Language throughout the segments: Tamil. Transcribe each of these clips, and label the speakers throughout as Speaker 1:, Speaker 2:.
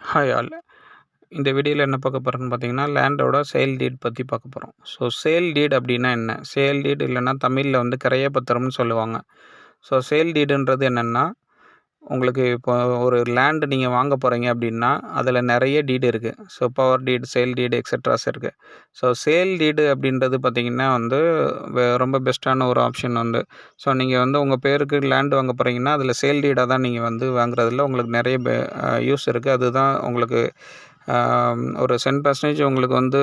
Speaker 1: Hi all. இந்த வீடியோவில் என்ன பார்க்க போகிறோன்னு பார்த்தீங்கன்னா, லேண்டோட சேல் டீட் பற்றி பார்க்க போகிறோம். ஸோ சேல் டீட் அப்படின்னா என்ன? சேல் டீட் இல்லைன்னா தமிழில் வந்து கிரயப்பத்திரம்னு சொல்லுவாங்க. ஸோ சேல் டீடுன்றது என்னென்னா, உங்களுக்கு இப்போ ஒரு லேண்டு நீங்கள் வாங்க போகிறீங்க அப்படின்னா, அதில் நிறைய டீடு இருக்குது. ஸோ பவர் டீட், சேல் டீடு எக்ஸெட்ராஸ் இருக்குது. ஸோ சேல் டீடு அப்படின்றது பார்த்தீங்கன்னா வந்து ரொம்ப பெஸ்ட்டான ஒரு ஆப்ஷன் வந்து. ஸோ நீங்கள் வந்து உங்கள் பேருக்கு லேண்ட் வாங்க போகிறீங்கன்னா, அதில் சேல் டீடாக தான் நீங்கள் வந்து வாங்குறதுல உங்களுக்கு நிறைய யூஸ் இருக்குது. அதுதான் உங்களுக்கு ஒரு 10% உங்களுக்கு வந்து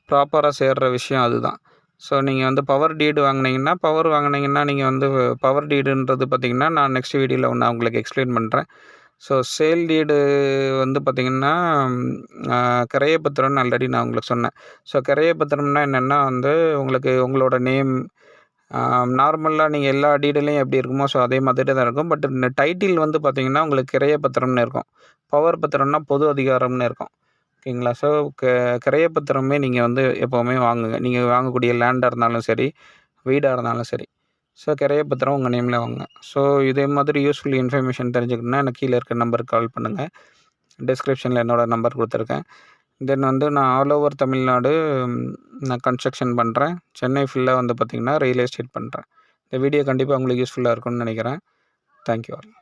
Speaker 1: ப்ராப்பராக சேர்ற விஷயம் அதுதான். ஸோ நீங்கள் வந்து பவர் டீடு வாங்கினீங்கன்னா நீங்கள் வந்து பவர் டீடுன்றது பார்த்திங்கன்னா, நான் நெக்ஸ்ட் வீடியோவில் நான் உங்களுக்கு எக்ஸ்பிளைன் பண்ணுறேன். ஸோ சேல் டீடு வந்து பார்த்திங்கன்னா, கிரயப்பத்திரம்னு ஆல்ரெடி நான் உங்களுக்கு சொன்னேன். ஸோ கிரயப்பத்திரம்னா என்னென்னா வந்து உங்களுக்கு உங்களோட நேம் நார்மலாக நீங்கள் எல்லா டீடுலையும் எப்படி இருக்குமோ ஸோ அதே மாதிரி தான் இருக்கும். பட் இந்த டைட்டில் வந்து பார்த்திங்கன்னா உங்களுக்கு கிரயப்பத்திரம்னு இருக்கும். பவர் பத்திரம்னா பொது அதிகாரம்னு இருக்கும். ஓகேங்களா? ஸோ கிரயப்பத்திரமே நீங்கள் வந்து எப்போவுமே வாங்குங்க. நீங்கள் வாங்கக்கூடிய லேண்டாக இருந்தாலும் சரி, வீடாக இருந்தாலும் சரி. ஸோ கிரயப்பத்திரம் உங்கள் நேமில் வாங்குங்க. ஸோ இதே மாதிரி யூஸ்ஃபுல் இன்ஃபர்மேஷன் தெரிஞ்சுக்கணுன்னா எனக்கு கீழே இருக்க நம்பருக்கு கால் பண்ணுங்கள். டிஸ்கிரிப்ஷனில் என்னோடய நம்பர் கொடுத்துருக்கேன். தென் வந்து நான் ஆல் ஓவர் தமிழ்நாடு நான் கன்ஸ்ட்ரக்ஷன் பண்ணுறேன். சென்னை ஃபுல்லாக வந்து பார்த்திங்கன்னா ரியல் எஸ்டேட் பண்ணுறேன். இந்த வீடியோ கண்டிப்பாக உங்களுக்கு யூஸ்ஃபுல்லாக இருக்கும்னு நினைக்கிறேன். Thank you all.